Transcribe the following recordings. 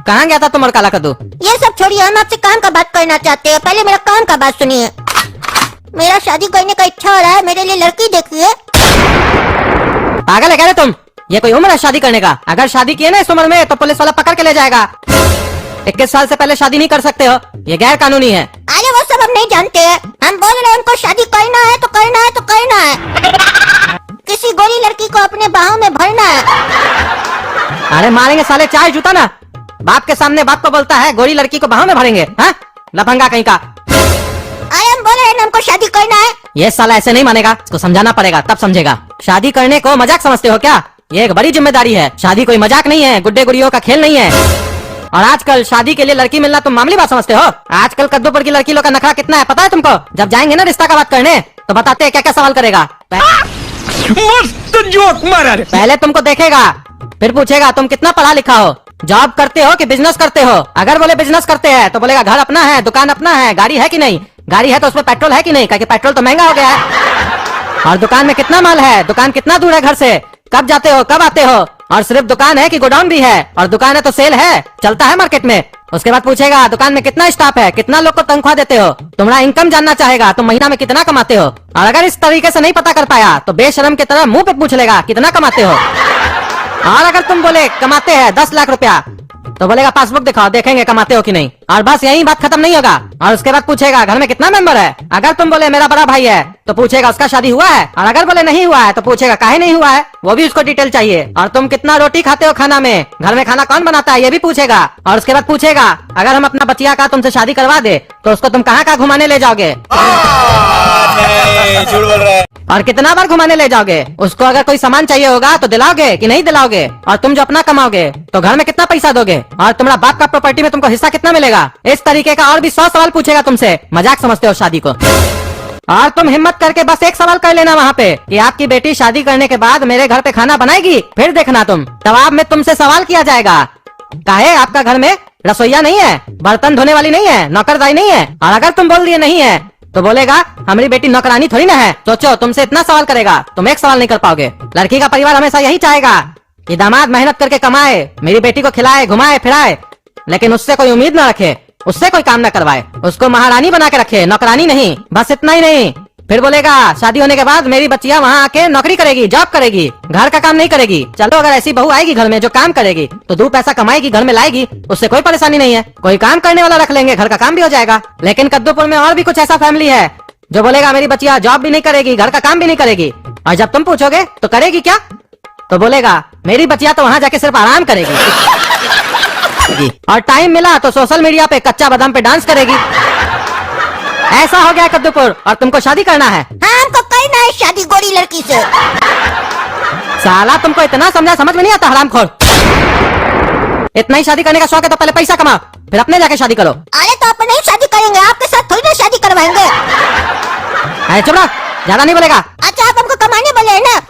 कहाँ गया था तुम और काला कद्दू? ये सब छोड़िए, हम आपसे काम का बात करना चाहते हैं। पहले मेरा काम का बात सुनिए। मेरा शादी करने का इच्छा हो रहा है, मेरे लिए लड़की देखिए। पागल है क्या रे तुम? ये कोई उम्र है शादी करने का? अगर शादी किए ना इस उम्र में तो पुलिस वाला पकड़ के ले जाएगा। 21 साल से पहले शादी नहीं कर सकते हो, ये गैर कानूनी है। अरे वो सब हम नहीं जानते हैं, हम बोल रहे हैं हमको शादी करना है तो करना है तो करना है। किसी गोरी लड़की को अपने बाहों में भरना है। अरे मारेंगे साले चाय जूता ना। बाप के सामने बाप को बोलता है गोरी लड़की को बाहों में भरेंगे? हाँ लफंगा कहीं का। अरे हम बोल रहे हैं हमको शादी करना है। ये साला ऐसे नहीं मानेगा, इसको समझाना पड़ेगा तब समझेगा। शादी करने को मजाक समझते हो क्या? ये एक बड़ी जिम्मेदारी है। शादी कोई मजाक नहीं है, गुड्डे गुड़ियों का खेल नहीं है। और आजकल शादी के लिए लड़की मिलना तुम मामूली बात समझते हो? आजकल कद्दूपुर की लड़की लोग का नखरा कितना है पता है तुमको? जब जाएंगे ना रिश्ता का बात करने तो बताते हैं क्या क्या सवाल करेगा। मस्त जोक मारा रे। पहले तुमको देखेगा, फिर पूछेगा तुम कितना पढ़ा लिखा हो, जॉब करते हो कि बिजनेस करते हो। अगर बोले बिजनेस करते हैं तो बोलेगा घर अपना है, दुकान अपना है, गाड़ी है कि नहीं, गाड़ी है तो उसमें पेट्रोल है कि नहीं, क्योंकि पेट्रोल तो महंगा हो गया है। और दुकान में कितना माल है, दुकान कितना दूर है घर से, कब जाते हो कब आते हो, और सिर्फ दुकान है कि गोडाउन भी है, और दुकान है तो सेल है, चलता है मार्केट में। उसके बाद पूछेगा दुकान में कितना स्टाफ है, कितना लोग को तनख्वाह देते हो, तुम्हारा इनकम जानना चाहेगा, तुम महीना में कितना कमाते हो। और अगर इस तरीके से नहीं पता कर पाया तो बेशरम की तरह मुंह पे पूछ लेगा कितना कमाते हो। और अगर तुम बोले कमाते हैं 10 लाख रुपया तो बोलेगा पासबुक दिखाओ, देखेंगे कमाते हो कि नहीं। और बस यही बात खत्म नहीं होगा। और उसके बाद पूछेगा घर में कितना मेंबर है। अगर तुम बोले मेरा बड़ा भाई है तो पूछेगा उसका शादी हुआ है, और अगर बोले नहीं हुआ है तो पूछेगा काहे नहीं हुआ है, वो भी उसको डिटेल चाहिए। और तुम कितना रोटी खाते हो खाना में, घर में खाना कौन बनाता है ये भी पूछेगा। और उसके बाद पूछेगा अगर हम अपना बचिया का तुमसे शादी करवा दे तो उसको तुम कहाँ घुमाने ले जाओगे, झूठ बोल रहा है। और कितना बार घुमाने ले जाओगे। उसको अगर कोई सामान चाहिए होगा तो दिलाओगे कि नहीं दिलाओगे, और तुम जो अपना कमाओगे तो घर में कितना पैसा दोगे, और तुम्हारा बाप का प्रॉपर्टी में तुमको हिस्सा कितना मिलेगा। इस तरीके का और भी 100 सवाल पूछेगा तुमसे। मजाक समझते हो शादी को? और तुम हिम्मत करके बस एक सवाल कर लेना वहाँ पे कि आपकी बेटी शादी करने के बाद मेरे घर पे खाना बनाएगी, फिर देखना तुम जवाब में तुमसे सवाल किया जाएगा काहे आपका घर में रसोईया नहीं है, बर्तन धोने वाली नहीं है, नौकरदाई नहीं है। और अगर तुम बोल दिए नहीं है तो बोलेगा हमारी बेटी नौकरानी थोड़ी ना है। सोचो तुमसे इतना सवाल करेगा, तुम एक सवाल नहीं कर पाओगे। लड़की का परिवार हमेशा यही चाहेगा कि दामाद मेहनत करके कमाए, मेरी बेटी को खिलाए घुमाए फिराए, लेकिन उससे कोई उम्मीद न रखे, उससे कोई काम न करवाए, उसको महारानी बना के रखे, नौकरानी नहीं। बस इतना ही नहीं, फिर बोलेगा शादी होने के बाद मेरी बच्चियां वहाँ आके नौकरी करेगी, जॉब करेगी, घर का काम नहीं करेगी। चलो अगर ऐसी बहू आएगी घर में जो काम करेगी तो 2 पैसा कमाएगी, घर में लाएगी, उससे कोई परेशानी नहीं है। कोई काम करने वाला रख लेंगे, घर का काम भी हो जाएगा। लेकिन कद्दूपुर में और भी कुछ ऐसा फैमिली है जो बोलेगा मेरी बच्चियां जॉब भी नहीं करेगी, घर का काम भी नहीं करेगी। और जब तुम पूछोगे तो करेगी क्या, तो बोलेगा मेरी बच्चियां तो वहाँ जाके सिर्फ आराम करेगी, और टाइम मिला तो सोशल मीडिया पे कच्चा बादाम पे डांस करेगी। ऐसा हो गया कद्दूपुर, और तुमको शादी करना है। हाँ हमको करना है शादी गोरी लड़की से। साला तुमको इतना समझ में नहीं आता हरामखोर। इतना ही शादी करने का शौक है तो पहले पैसा कमाओ, फिर अपने जाके शादी करो। अरे तो अपन नहीं शादी करेंगे, आपके साथ थोड़ी ना शादी करवाएंगे। अरे चुप रहो, ज्यादा नहीं बोलेगा। अच्छा आप हमको कमाने बोले है ना,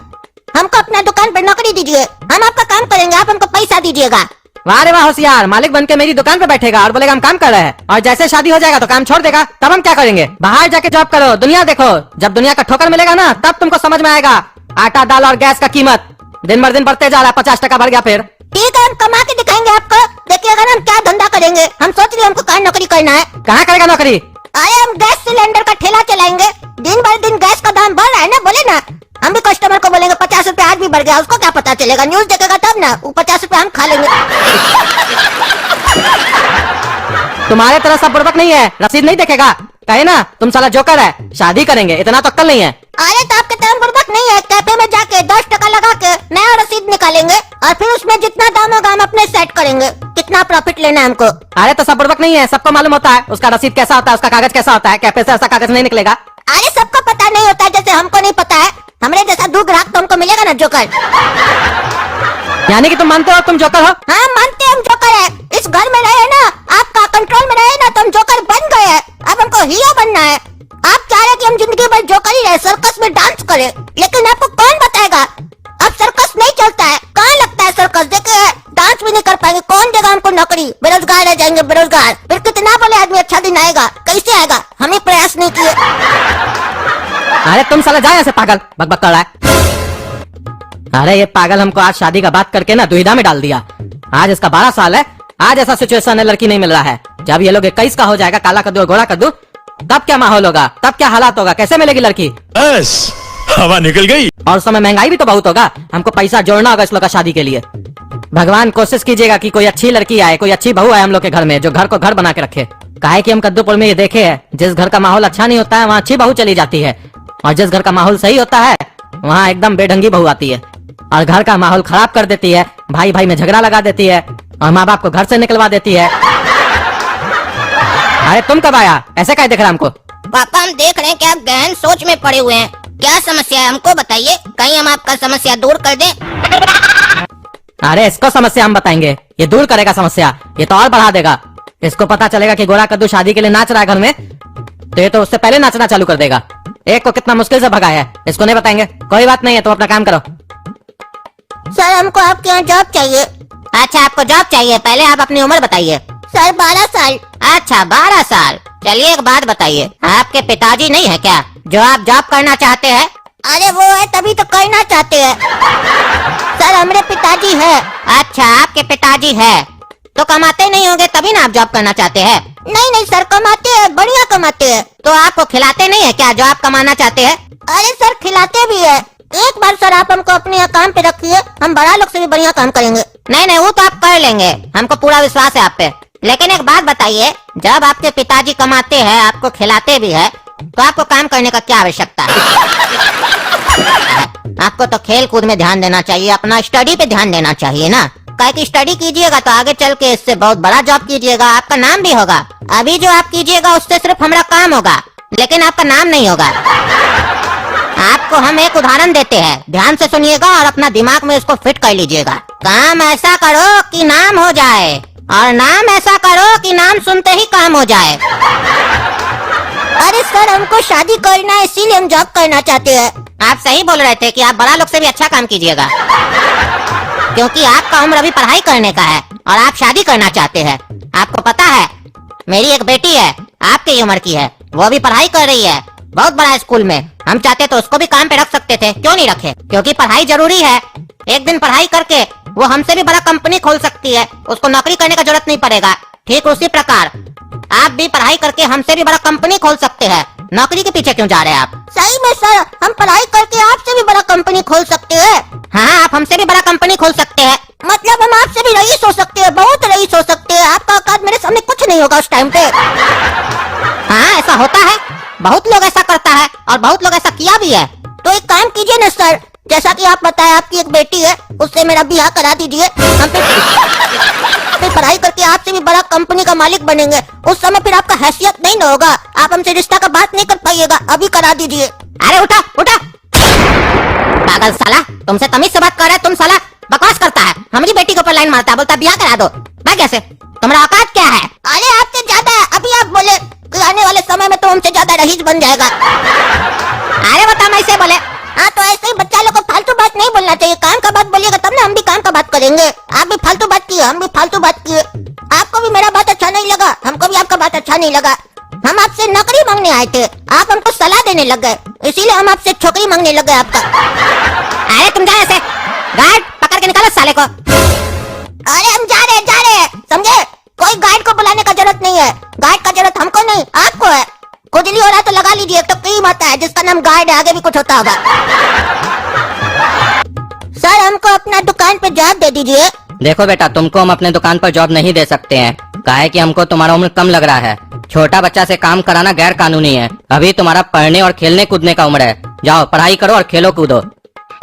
हमको अपना दुकान पर नौकरी दीजिए, हम आपका काम करेंगे, आप हमको पैसा दीजिएगा। वाह रे वाह होशियार, मालिक बन के मेरी दुकान पे बैठेगा और बोलेगा हम काम कर रहे हैं, और जैसे शादी हो जाएगा तो काम छोड़ देगा। तब हम क्या करेंगे? बाहर जाके जॉब करो, दुनिया देखो। जब दुनिया का ठोकर मिलेगा ना तब तुमको समझ में आएगा आटा दाल और गैस का कीमत दिन भर दिन बढ़ते जा रहा है। 50 टका बढ़ गया। फिर ठीक है हम कमा के दिखाएंगे आपको, देखिएगा ना हम क्या धंधा करेंगे। हम सोच रहे हमको कहाँ नौकरी करना है। कहाँ करेगा नौकरी? अरे हम गैस सिलेंडर का ठेला चलाएंगे, दिन भर दिन गैस का दाम बढ़ रहा है ना, बोले ना हम भी कस्टमर को बोलेंगे 50 रुपए आज भी बढ़ गया, उसको क्या पता चलेगा, न्यूज देखेगा तब ना, वो 50 रुपए हम खा लेंगे। तुम्हारे तरह सब बुड़बक नहीं है, रसीद नहीं देखेगा, कहे ना तुम साला जोकर है। शादी करेंगे इतना तो अक्ल नहीं है। अरे तो आपके तरह बुड़बक नहीं है, कैफे में जाके 10 टका लगा के नया रसीद निकालेंगे, और फिर उसमें जितना दाम होगा हम अपने सेट करेंगे, कितना प्रॉफिट लेना है हमको। अरे तो सब बुड़बक नहीं है, सबको मालूम होता है उसका रसीद कैसा होता है, उसका कागज कैसा होता है, कैफे से ऐसा कागज नहीं निकलेगा। अरे सबको पता नहीं होता, जैसे हमको नहीं पता है, हमरे जैसा 2 ग्राहक तो हमको मिलेगा ना जोकर। यानी कि तुम मानते हो तुम जोकर हो? हाँ मानते हम जोकर है। इस घर में रहे ना, आपका कंट्रोल में रहे ना तो हम जोकर बन गए हैं, अब हमको हीरो बनना है। आप चाह रहे कि हम जिंदगी भर जोकर ही रहे, सर्कस में डांस करें, लेकिन आपको कौन बताएगा अब सर्कस नहीं चलता है, कहाँ लगता है सर्कस, देखिए डांस भी नहीं कर पाएंगे, कौन देगा हमको नौकरी, बेरोजगार रह जाएंगे बेरोजगार। फिर कितना बोले आदमी अच्छा दिन आएगा, कैसे आएगा, हम ही प्रयास नहीं किए। अरे तुम साला जाओ यहाँ से, पागल बकबक कर रहा है। अरे ये पागल हमको आज शादी का बात करके ना दुविधा में डाल दिया। आज इसका 12 साल है आज ऐसा सिचुएशन है, लड़की नहीं मिल रहा है। जब ये लोग 21 का हो जाएगा, काला कद्दू और गोरा कद्दू, तब क्या माहौल होगा, तब क्या हालात होगा, कैसे मिलेगी लड़की? बस हवा निकल गई। और उस समय महंगाई भी तो बहुत होगा, हमको पैसा जोड़ना होगा इस लोग का शादी के लिए। भगवान कोशिश कीजिएगा कि कोई अच्छी लड़की आए, कोई अच्छी बहू आए हम लोग के घर में, जो घर को घर बना के रखे। काहे कि हम कद्दूपुर में ये देखे हैं, जिस घर का माहौल अच्छा नहीं होता है वहाँ अच्छी बहू चली जाती है, और जिस घर का माहौल सही होता है वहाँ एकदम बेढंगी बहू आती है और घर का माहौल खराब कर देती है, भाई भाई में झगड़ा लगा देती है और माँ बाप को घर से निकलवा देती है। अरे तुम कब आया? ऐसे क्या देख रहा हमको? पापा हम देख रहे हैं कि आप गहन सोच में पड़े हुए हैं। क्या समस्या है हमको बताइए, कहीं हम आपका समस्या दूर कर दें। अरे इसको समस्या हम बताएंगे, ये दूर करेगा समस्या, ये तो और बढ़ा देगा। इसको पता चलेगा कि गोरा कद्दू शादी के लिए नाच रहा है घर में, तो ये तो उससे पहले नाचना चालू कर देगा। एक को कितना मुश्किल से भगाया है, इसको नहीं बताएंगे। कोई बात नहीं है, तुम अपना काम करो। सर हमको आपके यहाँ जॉब चाहिए। अच्छा आपको जॉब चाहिए, पहले आप अपनी उम्र बताइए। सर 12 साल। अच्छा 12 साल। चलिए एक बात बताइए, आपके पिताजी नहीं है क्या जो आप जॉब करना चाहते हैं? अरे वो है तभी तो करना चाहते हैं। सर हमारे पिताजी है। अच्छा आपके पिताजी है तो कमाते नहीं होंगे तभी ना आप जॉब करना चाहते हैं? नहीं नहीं सर कमाते हैं, बढ़िया कमाते हैं। तो आपको खिलाते नहीं है क्या जो आप कमाना चाहते हैं? अरे सर खिलाते भी है। एक बार सर आप हमको अपने यहाँ काम पे रखिए, हम बड़ा लोग से भी बढ़िया काम करेंगे। नहीं नहीं वो तो आप कर लेंगे, हमको पूरा विश्वास है आप पे। लेकिन एक बात बताइए, जब आपके पिताजी कमाते हैं, आपको खिलाते भी है, तो आपको काम करने का क्या आवश्यकता है? आपको तो खेल कूद में ध्यान देना चाहिए, अपना स्टडी पे ध्यान देना चाहिए ना। काहे कि स्टडी कीजिएगा तो आगे चल के इससे बहुत बड़ा जॉब कीजिएगा, आपका नाम भी होगा। अभी जो आप कीजिएगा उससे सिर्फ हमारा काम होगा, लेकिन आपका नाम नहीं होगा। आपको हम एक उदाहरण देते हैं, ध्यान से सुनिएगा और अपना दिमाग में इसको फिट कर लीजिएगा। काम ऐसा करो कि नाम हो जाए, और नाम ऐसा करो कि नाम सुनते ही काम हो जाए। अरे सर हमको शादी करना है, इसीलिए हम जॉब करना चाहते हैं। आप सही बोल रहे थे कि आप बड़ा लोग से भी अच्छा काम कीजिएगा, क्योंकि आपका उम्र अभी पढ़ाई करने का है और आप शादी करना चाहते हैं। आपको पता है मेरी एक बेटी है, आपकी उम्र की है, वो भी पढ़ाई कर रही है बहुत बड़ा स्कूल में। हम चाहते तो उसको भी काम पे रख सकते थे, क्यों नहीं रखे? क्योंकि पढ़ाई जरूरी है। एक दिन पढ़ाई करके वो हमसे भी बड़ा कंपनी खोल सकती है, उसको नौकरी करने का जरूरत नहीं पड़ेगा। ठीक उसी प्रकार आप भी पढ़ाई करके हमसे भी बड़ा कंपनी खोल सकते हैं। नौकरी के पीछे क्यों जा रहे हैं आप? सही में सर, हम पढ़ाई करके आपसे भी बड़ा कंपनी खोल सकते हैं। हाँ आप हमसे भी बड़ा कंपनी खोल सकते हैं, मतलब हम आपसे भी रईस हो सकते हैं, बहुत रईस हो सकते हैं। आपका औकात मेरे सामने कुछ नहीं होगा उस टाइम पे। हाँ ऐसा होता है, बहुत लोग ऐसा करता है और बहुत लोग ऐसा किया भी है। तो एक काम कीजिए ना सर, जैसा कि आप बताए आपकी एक बेटी है, उससे मेरा ब्याह करा दीजिए। हम फिर पढ़ाई करके आपसे भी बड़ा कंपनी का मालिक बनेंगे। उस समय फिर आपका हैसियत नहीं ना होगा, आप हमसे रिश्ता का बात नहीं कर पाइएगा। अभी करा दीजिए। अरे उठा उठा पागल साला, तुमसे तमीज से बात कर रहा है, तुम साला बकवास करता है, हमारी बेटी के ऊपर लाइन मारता है, बोलता ब्याह करा दो। मैं कैसे? तुम्हारा औकात क्या है? अरे आपसे ज्यादा है, अभी आप बोले कि आने वाले समय में तो हमसे ज्यादा रईस बन जाएगा। अरे बता मैं ऐसे बोले। हाँ तो ऐसे ही बच्चा लोग को फालतू बात नहीं बोलना चाहिए, काम का बात बोलिएगा तब ना हम भी काम का बात करेंगे। आप भी फालतू बात किए, हम भी फालतू बात किए, आपको भी मेरा बात अच्छा नहीं लगा, हमको भी आपका बात अच्छा नहीं लगा। हम आपसे नौकरी मांगने आए थे, आप हमको सलाह देने लग गए, इसीलिए हम आपसे छोकरी मांगने लग गए आपका। अरे तुम जाए ऐसे, गार्ड पकड़ के निकालो साले को। अरे हम जा रहे समझे? कोई गार्ड को बुलाने का जरूरत नहीं है, गार्ड का जरूरत हमको नहीं आपको है। खुजली हो रहा तो लगा लीजिए, एक तो क्रीम आता है जिसका नाम गार्ड है, आगे भी कुछ होता होगा। सर हमको अपना दुकान पे जॉब दे दीजिए। देखो बेटा, तुमको हम अपने दुकान पर जॉब नहीं दे सकते हैं, काहे कि हमको तुम्हारा उम्र कम लग रहा है। छोटा बच्चा से काम कराना गैर कानूनी है। अभी तुम्हारा पढ़ने और खेलने कूदने का उम्र है, जाओ पढ़ाई करो और खेलो कूदो।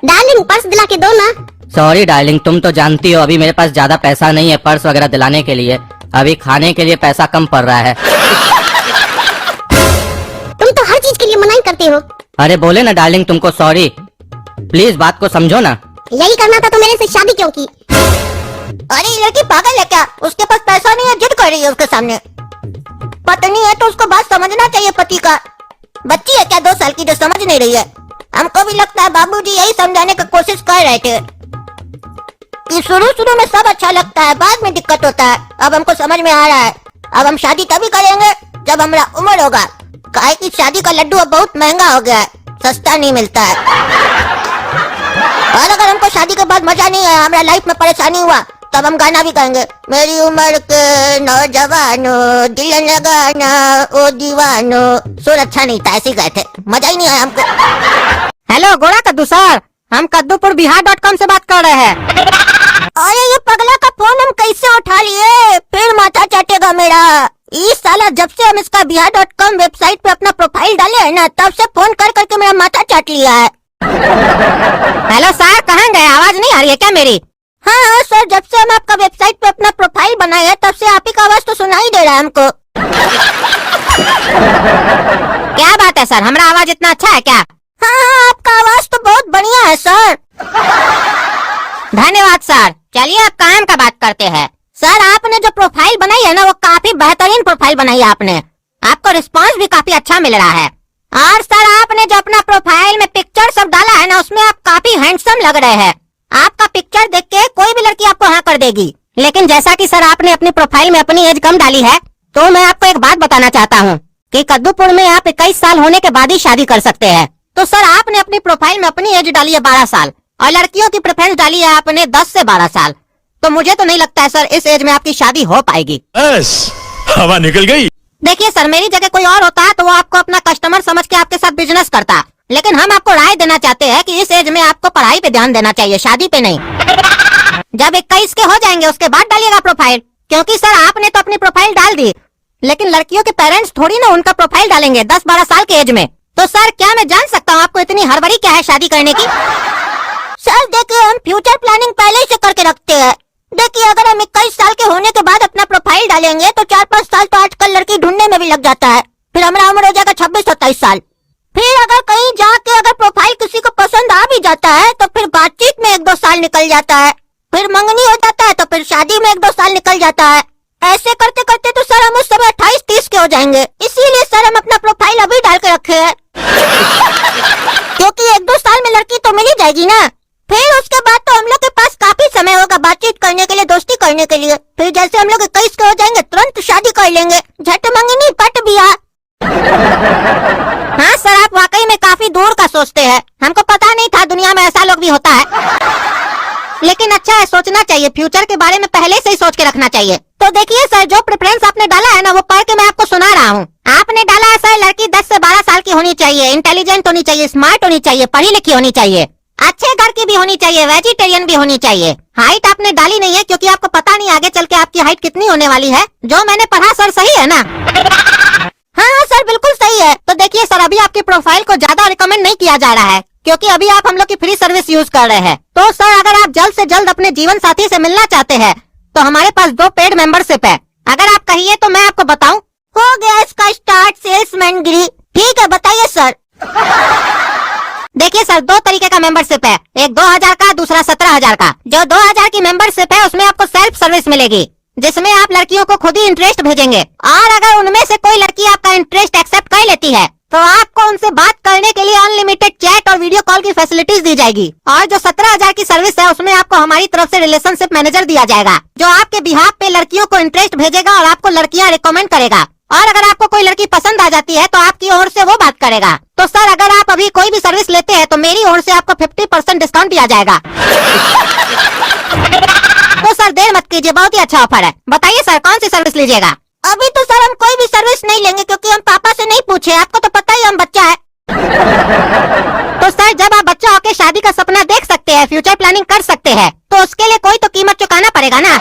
डार्लिंग पर्स दिला के दो ना। सॉरी डार्लिंग, तुम तो जानती हो अभी मेरे पास ज्यादा पैसा नहीं है पर्स वगैरह दिलाने के लिए, अभी खाने के लिए पैसा कम पड़ रहा है। तुम तो हर चीज के लिए मनाही करते हो। अरे बोले ना डार्लिंग तुमको सॉरी, प्लीज बात को समझो ना। यही करना था तो मेरे से शादी क्यों की? अरे ये लड़की पागल है क्या? उसके पास पैसा नहीं है, जिद कर रही है उसके सामने। पत्नी है तो उसको बात समझना चाहिए पति का। बच्ची है क्या 2 साल की जो समझ नहीं रही है? हमको भी लगता है बाबूजी यही समझाने की कोशिश कर रहे थे कि शुरू में सब अच्छा लगता है, बाद में दिक्कत होता है। अब हमको समझ में आ रहा है, अब हम शादी तभी करेंगे जब हमारा उम्र होगा। काहे कि शादी का लड्डू अब बहुत महंगा हो गया है, सस्ता नहीं मिलता है। और अगर हमको शादी के बाद मजा नहीं आया, हमारा लाइफ में परेशानी हुआ, तब हम गाना भी गाएंगे। मेरी उम्र के नौजवानों दिल लगाना ओ दीवानो। सुर अच्छा नहीं था, ऐसे ही गए थे, मजा ही नहीं आया हमको। हेलो गोड़ा कद्दू सर, हम कद्दूपुर बिहार.com से बात कर रहे हैं। अरे ये पगला का फोन हम कैसे उठा लिए, फिर माथा चाटेगा मेरा। इस साला जब से हम इसका बिहार.com वेबसाइट पे अपना प्रोफाइल डाले है ना, तब से फोन कर करके मेरा माथा चाट लिया है। हेलो सर, कहाँ गए? आवाज नहीं आ रही है क्या मेरी? हाँ सर, जब से हम आपका वेबसाइट पे अपना प्रोफाइल बनाए हैं, तब से आप ही का आवाज तो सुनाई दे रहा है हमको। क्या बात है सर, हमारा आवाज इतना अच्छा है क्या? हाँ, आपका आवाज तो बहुत बढ़िया है सर। धन्यवाद सर। चलिए अब काम का बात करते हैं। सर आपने जो प्रोफाइल बनाई है ना, वो काफी बेहतरीन प्रोफाइल बनाई है आपने। आपको रिस्पांस भी काफी अच्छा मिल रहा है। और सर आपने जो अपना प्रोफाइल में पिक्चर सब डाला है ना, उसमें आप काफी हैंडसम लग रहे हैं। आपका पिक्चर देख के कोई भी लड़की आपको हाँ कर देगी। लेकिन जैसा कि सर आपने अपनी प्रोफाइल में अपनी एज कम डाली है, तो मैं आपको एक बात बताना चाहता हूँ कि कद्दूपुर में आप 21 साल होने के बाद ही शादी कर सकते हैं। तो सर आपने अपनी प्रोफाइल में अपनी एज डाली है 12 साल और लड़कियों की प्रेफरेंस डाली है आपने 10 से 12 साल। तो मुझे तो नहीं लगता है सर इस एज में आपकी शादी हो पाएगी। बस हवा निकल गई। देखिए सर, मेरी जगह कोई और होता है तो वो आपको अपना कस्टमर समझ के आपके साथ बिजनेस करता, लेकिन हम आपको राय देना चाहते हैं कि इस एज में आपको पढ़ाई पे ध्यान देना चाहिए, शादी पे नहीं। जब 21 के हो जाएंगे उसके बाद डालिएगा प्रोफाइल, क्योंकि सर आपने तो अपनी प्रोफाइल डाल दी, लेकिन लड़कियों के पेरेंट्स थोड़ी ना उनका प्रोफाइल डालेंगे 10-12 साल के एज में। तो सर क्या मैं जान सकता हूँ आपको इतनी हड़बड़ी क्या है शादी करने की? सर देखिए, हम फ्यूचर प्लानिंग पहले ही से करके रखते हैं। देखिए, अगर हम 21 साल के होने के बाद अपना प्रोफाइल डालेंगे तो 4-5 साल तो आजकल लड़की ढूंढने में भी लग जाता है। फिर हमारा उम्र हो जाएगा 26-27 साल। फिर अगर कहीं जाके अगर प्रोफाइल किसी को पसंद आ भी जाता है तो फिर बातचीत में 1-2 साल निकल जाता है, फिर मंगनी हो जाता है, तो फिर शादी में 1-2 साल निकल जाता है। ऐसे करते करते तो सर हम उस समय 28-30 के हो जाएंगे। इसीलिए सर हम अपना प्रोफाइल अभी डाल के रखे हैं, क्योंकि 1-2 साल में लड़की तो मिल ही जाएगी ना। फिर उसके बाद तो हम लोग के पास काफी समय होगा बातचीत करने के लिए, दोस्ती करने के लिए। फिर जैसे हम लोग 21 के हो जाएंगे तुरंत शादी कर लेंगे, झट मंगनी पट बिया। हाँ सर, आप वाकई में काफी दूर का सोचते हैं। हमको पता नहीं था दुनिया में ऐसा लोग भी होता है। लेकिन अच्छा है, सोचना चाहिए, फ्यूचर के बारे में पहले से ही सोच के रखना चाहिए। तो देखिए सर, जो प्रेफरेंस आपने डाला है ना, वो पढ़ के मैं आपको सुना रहा हूँ। आपने डाला है सर, लड़की 10 से 12 साल की होनी चाहिए, इंटेलिजेंट होनी चाहिए, स्मार्ट होनी चाहिए, पढ़ी लिखी होनी चाहिए, अच्छे घर की भी होनी चाहिए, वेजिटेरियन भी होनी चाहिए। हाइट आपने डाली नहीं है क्योंकि आपको पता नहीं आगे चल के आपकी हाइट कितनी होने वाली है। जो मैंने पढ़ा सर सही है ना? हाँ सर, बिल्कुल सही है। तो देखिए सर, अभी आपकी प्रोफाइल को ज्यादा रिकमेंड नहीं किया जा रहा है, क्योंकि अभी आप हम लोग की फ्री सर्विस यूज कर रहे हैं। तो सर अगर आप जल्द से जल्द अपने जीवन साथी से मिलना चाहते हैं तो हमारे पास 2 पेड मेंबरशिप है। अगर आप कहिए तो मैं आपको बताऊं। हो गया इसका स्टार्ट, सेल्समैन गिरी। ठीक है, बताइए सर। देखिए सर, 2 तरीके का मेंबरशिप है, एक 2000 का, दूसरा 17000 का। जो 2000 की मेंबरशिप है उसमें आपको सेल्फ सर्विस मिलेगी, जिसमें आप लड़कियों को खुद ही इंटरेस्ट भेजेंगे, और अगर उनमें से कोई लड़की आपका इंटरेस्ट एक्सेप्ट कर लेती है तो आपको उनसे बात करने के लिए अनलिमिटेड चैट और वीडियो कॉल की फैसिलिटीज दी जाएगी। और जो 17000 की सर्विस है उसमें आपको हमारी तरफ से रिलेशनशिप मैनेजर दिया जाएगा, जो आपके बिहाफ पे लड़कियों को इंटरेस्ट भेजेगा और आपको लड़कियां रिकमेंड करेगा। और अगर आपको कोई लड़की पसंद आ जाती है तो आपकी ओर से वो बात करेगा। तो सर अगर आप अभी कोई भी सर्विस लेते हैं तो मेरी ओर से आपको 50% डिस्काउंट दिया जाएगा। तो सर देर मत कीजिए, बहुत ही अच्छा ऑफर है। बताइए सर, कौन सी सर्विस लीजिएगा? अभी तो सर हम कोई भी सर्विस नहीं लेंगे, क्योंकि हम पापा से नहीं पूछे। आपको तो पता ही हम बच्चा है। तो सर जब आप बच्चा होकर शादी का सपना देख सकते हैं, फ्यूचर प्लानिंग कर सकते हैं, तो उसके लिए कोई तो कीमत चुकाना पड़ेगा ना।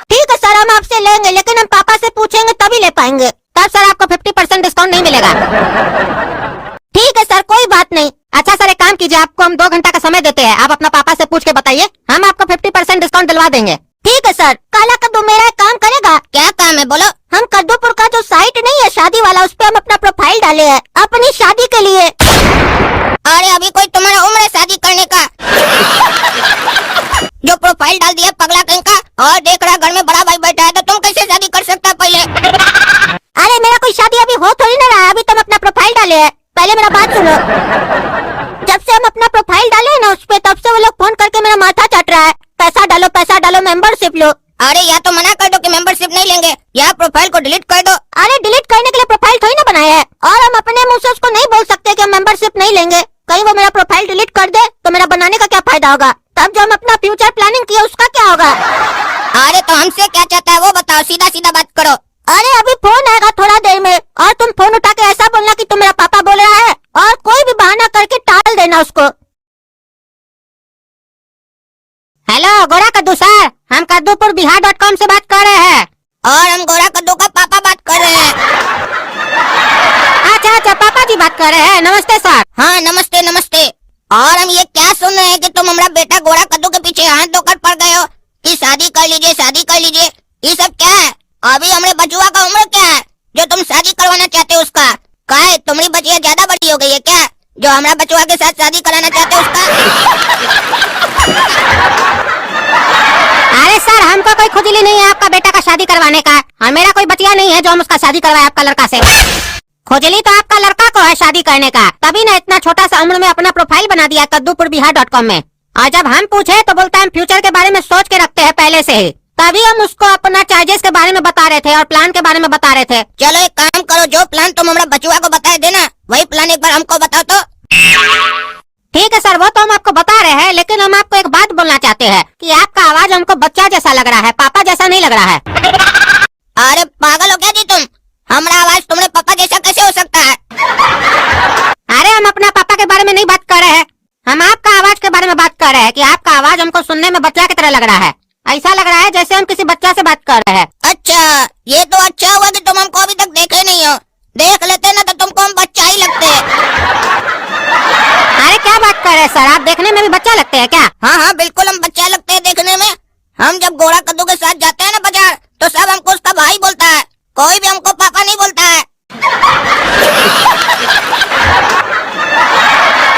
ठीक है सर, हम आपसे लेंगे, लेकिन हम पापा से पूछेंगे तभी ले पाएंगे। तब सर आपको 50% डिस्काउंट नहीं मिलेगा। ठीक है सर, कोई बात नहीं। अच्छा सर, एक काम कीजिए, आपको हम 2 घंटा का समय देते हैं, आप अपना पापा से पूछ के बताइए, हम आपको 50% डिस्काउंट दिलवा देंगे। ठीक है सर। काला कद्दू मेरा एक काम करेगा? क्या काम है, बोलो। हम कद्दूपुर का जो साइट नहीं है शादी वाला, उस पे हम अपना प्रोफाइल डाले हैं अपनी शादी के लिए। अरे अभी कोई तुम्हारा उम्र है शादी करने का? जो प्रोफाइल डाल दिया पगला कहीं का, और देख रहा घर में बड़ा भाई बैठा है, तो तुम कैसे शादी कर सकता है पहले? अरे मेरा कोई शादी अभी हो थोड़ी ना रहा है, अभी तुम अपना प्रोफाइल डाले है। पहले मेरा बात सुनो। जब से हम अपना प्रोफाइल डाले है ना उस पे, तब से वो लोग फोन करके मेरा माथा चाट रहा है, पैसा डालो, मेंबरशिप लो। अरे या तो मना कर दो कि मेंबरशिप नहीं लेंगे, या प्रोफाइल को डिलीट कर दो। अरे डिलीट करने के लिए प्रोफाइल थोड़ी ना बनाया है, और हम अपने मुंह से उसको नहीं बोल सकते कि हम मेंबरशिप नहीं लेंगे। कहीं वो मेरा प्रोफाइल डिलीट कर दे तो मेरा बनाने का क्या फायदा होगा? तब जो हम अपना फ्यूचर प्लानिंग किया उसका क्या होगा? अरे तो हमसे क्या चाहता है वो बताओ, सीधा सीधा बात करो। अरे अभी फोन आएगा थोड़ा देर में, और तुम फोन उठा के ऐसा बोलना कि तुम मेरा पापा बोल रहा है, और कोई भी बहाना करके टाल देना उसको। हेलो गोरा कद्दू सर, हम कद्दूपुरबिहार.com से बात कर रहे हैं। और हम गोरा कद्दू का पापा बात कर रहे हैं। अच्छा अच्छा, पापा जी बात कर रहे हैं। नमस्ते सर। हाँ नमस्ते नमस्ते। और हम ये क्या सुन रहे हैं कि तुम हमारा बेटा गोरा कद्दू के पीछे हाथ धोकर पड़ गए हो कि शादी कर लीजिए शादी कर लीजिए। ये सब क्या है? अभी हमारे बचुआ का उम्र क्या है जो तुम शादी करवाना चाहते हो उसका? क्या है तुम्हारी बचिया ज्यादा बड़ी हो गई है क्या जो हमारा बचुआ के साथ शादी कराना चाहते हो उसका? अरे सर, हमको कोई खुजली नहीं है आपका बेटा का शादी करवाने का, और मेरा कोई बचिया नहीं है जो हम उसका शादी करवाए आपका लड़का से। खुजली तो आपका लड़का को है शादी करने का, तभी ना इतना छोटा सा उम्र में अपना प्रोफाइल बना दिया कद्दूपुरबिहार.com में। और जब हम पूछे तो बोलता है हम फ्यूचर के बारे में सोच के रखते हैं पहले से ही, तभी हम उसको अपना चार्जेस के बारे में बता रहे थे और प्लान के बारे में बता रहे थे। चलो एक काम करो, जो प्लान तुम हमारा बचुआ को बताए देना वही प्लान एक बार हमको बताओ तो। ठीक है सर, वो तो हम आपको बता रहे हैं, लेकिन हम आपको एक बात बोलना चाहते हैं कि आपका आवाज हमको बच्चा जैसा लग रहा है, पापा जैसा नहीं लग रहा है। अरे पागल हो क्या जी तुम? हमारा आवाज तुम्हारे पापा जैसा कैसे हो सकता है? अरे हम अपना पापा के बारे में नहीं बात कर रहे हैं, हम आपका आवाज के बारे में बात कर रहे हैं कि आपका आवाज हमको सुनने में बच्चा की तरह लग रहा है। ऐसा लग रहा है जैसे हम किसी बच्चा से बात कर रहे हैं। अच्छा, ये तो अच्छा हुआ कि तुम हमको अभी तक देखे नहीं हो, देख लेते ना तो तुमको हम बच्चा ही लगते हैं। अरे क्या बात कर रहे हैं सर, आप देखने में भी बच्चा लगते हैं क्या? हाँ हाँ बिल्कुल, हम बच्चा लगते हैं देखने में। हम जब गोरा कद्दू के साथ जाते हैं ना बाजार, तो सब हमको उसका भाई बोलता है, कोई भी हमको पापा नहीं बोलता है।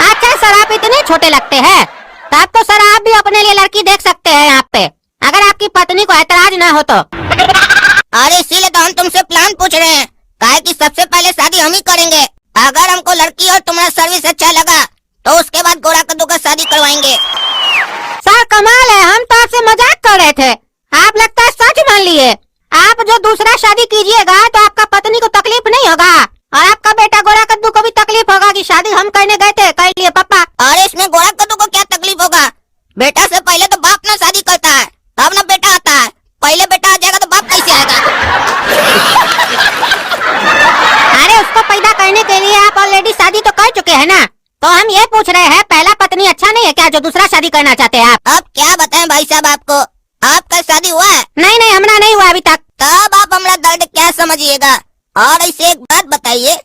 अच्छा सर, आप इतने छोटे लगते हैं, तब तो सर आप भी अपने लिए लड़की देख सकते हैं यहाँ पे, अगर आपकी पत्नी को ऐतराज ना हो तो। अरे इसीलिए तो हम तुमसे प्लान पूछ रहे हैं, काहे कि सबसे पहले शादी हम ही करेंगे। अगर हमको लड़की और तुम्हारा सर्विस अच्छा लगा तो उसके बाद गोरा कद्दू का शादी करवाएंगे। सर कमाल है, हम तो आपसे मजाक कर रहे थे, आप लगता है सच मान लिए। आप जो दूसरा शादी कीजिएगा तो आपका पत्नी को तकलीफ नहीं होगा, और आपका बेटा गोरा कद्दू को भी तकलीफ होगा कि शादी हम करने गए थे, कर लिए पापा। अरे इसमें गोरा कद्दू को क्या तकलीफ होगा? बेटा से पहले तो बाप ना शादी करता है, तब ना बेटा आता है। पहले बेटा आ जाएगा तो बाप कैसे आएगा? अरे उसको पैदा करने के लिए आप ऑलरेडी शादी तो कर चुके हैं ना, तो हम ये पूछ रहे हैं पहला पत्नी अच्छा नहीं है क्या जो दूसरा शादी करना चाहते हैं आप? अब क्या बताएं भाई साहब आपको, आपका शादी हुआ है? नहीं नहीं, हमारा नहीं हुआ अभी तक। तब आप हमारा दर्द क्या समझिएगा। और ऐसे एक बात बताइए,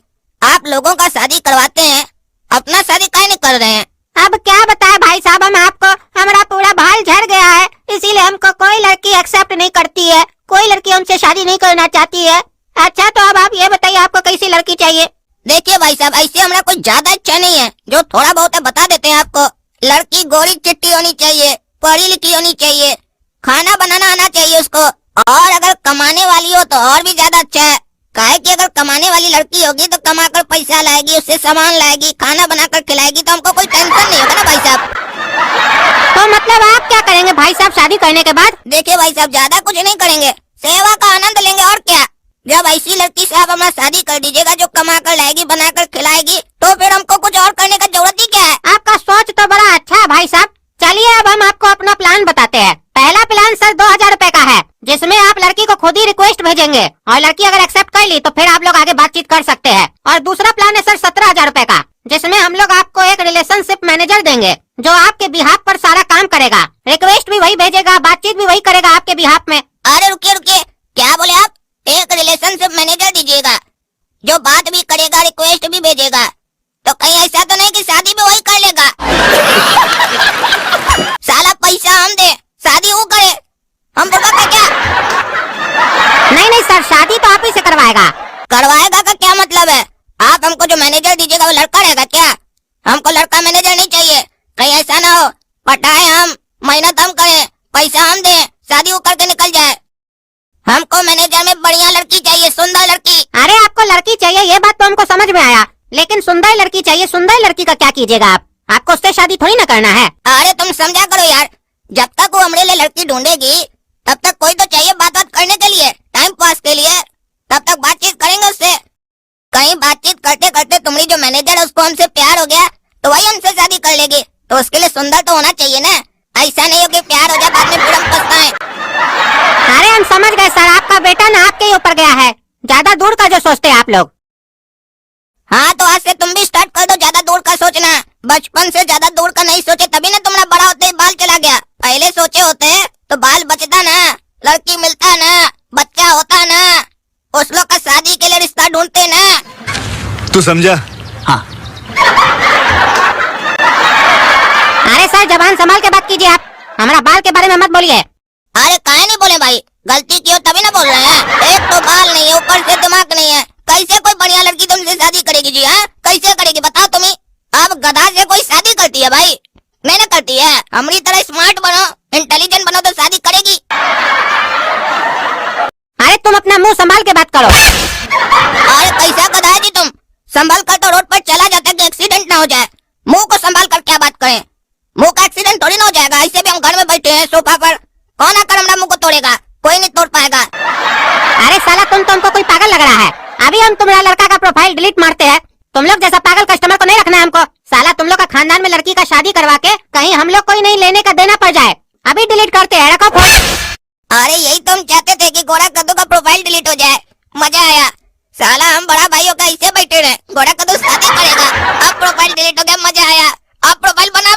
आप लोगों का शादी करवाते हैं, अपना शादी काहे नहीं कर रहे हैं? अब क्या बताएं भाई साहब हम आपको, हमारा पूरा बाल झड़ गया है, इसीलिए हमको कोई लड़की एक्सेप्ट नहीं करती है, कोई लड़की हमसे शादी नहीं करना चाहती है। अच्छा तो अब आप ये बताइए आपको कैसी लड़की चाहिए? देखिए भाई साहब, ऐसे हमारा कोई ज्यादा इच्छा नहीं है, जो थोड़ा बहुत है बता देते हैं आपको। लड़की गोरी चिट्टी होनी चाहिए, पढ़ी लिखी होनी चाहिए, खाना बनाना आना चाहिए उसको, और अगर कमाने वाली हो तो और भी ज्यादा अच्छा है। काहे कि अगर कमाने वाली लड़की होगी तो कमाकर पैसा लाएगी, उससे सामान लाएगी, खाना बनाकर खिलाएगी, तो हमको कोई टेंशन नहीं होगा ना भाई साहब। तो मतलब आप क्या करेंगे भाई साहब शादी करने के बाद? देखिए भाई साहब, ज्यादा कुछ नहीं करेंगे, सेवा का आनंद लेंगे और क्या। जब ऐसी लड़की से आप हमारा शादी कर दीजिएगा जो कमा कर लाएगी, बनाकर खिलाएगी, तो फिर हमको कुछ और करने का जरूरत ही क्या है। आपका सोच तो बड़ा अच्छा है भाई साहब। चलिए अब हम आपको अपना प्लान बताते हैं। पहला प्लान सर 2000 रुपए का है, जिसमें आप लड़की को खुद ही रिक्वेस्ट भेजेंगे, और लड़की अगर एक्सेप्ट कर ली तो फिर आप लोग आगे बातचीत कर सकते हैं। और दूसरा प्लान है सर 17,000 रुपए का, जिसमें हम लोग आपको एक रिलेशनशिप मैनेजर देंगे जो आपके बिहाफ पर सारा काम करेगा, रिक्वेस्ट भी वही भेजेगा, बातचीत भी वही करेगा आपके बिहाफ में। अरे रुकिए रुकिए, क्या बोले आप? एक रिलेशनशिप मैनेजर दीजिएगा जो बात भी करेगा, रिक्वेस्ट भी भेजेगा, तो कहीं ऐसा तो नहीं कि शादी भी वही कर लेगा? साला पैसा हम दे, शादी वो करे, हम बुर्बक है क्या? नहीं नहीं सर, शादी तो आप ही से करवाएगा। करवाएगा का क्या मतलब है? आप हमको जो मैनेजर दीजिएगा वो लड़का रहेगा क्या? हमको लड़का मैनेजर नहीं चाहिए, कहीं ऐसा ना हो पटाए हम, मेहनत हम करें, पैसा हम दें, शादी वो करके निकल जाए। हमको मैनेजर में बढ़िया लड़की चाहिए, सुंदर लड़की। अरे आपको लड़की चाहिए ये बात तो हमको समझ में आया, लेकिन सुंदर लड़की चाहिए। सुंदर लड़की का क्या कीजिएगा आप? आपको उससे शादी थोड़ी ना करना है। अरे तुम समझा करो यार, जब तक वो हमारे लिए लड़की ढूंढेगी तब तक कोई तो चाहिए बात बात करने के लिए, टाइम पास के लिए, तब तक बातचीत करेंगे उससे। कहीं बातचीत करते करते तुम्हारी जो मैनेजर है उसको हमसे प्यार हो गया तो वही हमसे शादी कर लेगी, तो उसके लिए सुंदर तो होना चाहिए ना। ऐसा नहीं हो कि प्यार हो जाए बाद में फिर हम पछताएं। अरे हम समझ गए सर, आपका बेटा ना आपके ही ऊपर गया है, ज्यादा दूर का जो सोचते हैं आप लोग। हाँ तो आज से तुम भी स्टार्ट कर दो ज्यादा दूर का सोचना। बचपन से ज्यादा दूर का नहीं सोचे तभी ना तुम्हारा बड़ा होते ही बाल चला गया। पहले सोचे होते तो बाल बचता ना, लड़की मिलता ना, बच्चा होता ना, उस लोग का शादी के लिए रिश्ता ढूंढते ना। तू समझा? हाँ। अरे सर जबान संभाल के बात कीजिए, आप हमारा बाल के बारे में मत बोलिए। अरे काहे नहीं बोले भाई, गलती की हो तभी ना बोल रहे हैं। एक तो बाल नहीं है, ऊपर से दिमाग नहीं है, कैसे कोई बढ़िया लड़की तुमसे शादी करेगी जी? हाँ कैसे करेगी बताओ तुम्हें? अब गधा से कोई शादी करती है भाई? नहीं ना करती है। हमारी तरह स्मार्ट बनो, इंटेलिजेंट बनो तो शादी करेगी। अरे तुम अपना मुंह संभाल के बात करो। अरे कैसा गधा है जी तुम? संभल कर तो रोड पर चला जाता है कि एक्सीडेंट ना हो जाए। मुंह को संभाल कर क्या बात करें? मुंह का एक्सीडेंट थोड़ी ना हो जाएगा। ऐसे भी हम घर में बैठे हैं सोफा पर, कौन आकर हमारा मुंह को तोड़ेगा? कोई नहीं तोड़ पाएगा। अरे साला तुमको कोई पागल लग रहा है? अभी हम तुम्हारा लड़का का प्रोफाइल डिलीट मारते हैं। तुम लोग जैसा पागल कस्टमर को नहीं रखना है हमको। साला तुम लोग का खानदान में लड़की का शादी करवा के कहीं हम लोग कोई नहीं लेने का देना पड़ जाए। अभी डिलीट करते हैं, रखो फोन। अरे यही तो हम चाहते थे कि घोड़ा कद्दू का प्रोफाइल डिलीट हो जाए। मजा आया। साला हम बड़ा भाइयों का ऐसे बैठे रहे, घोड़ा कद्दू शादी करेगा, अब प्रोफाइल डिलीट हो गया, मजा आया। अब प्रोफाइल बना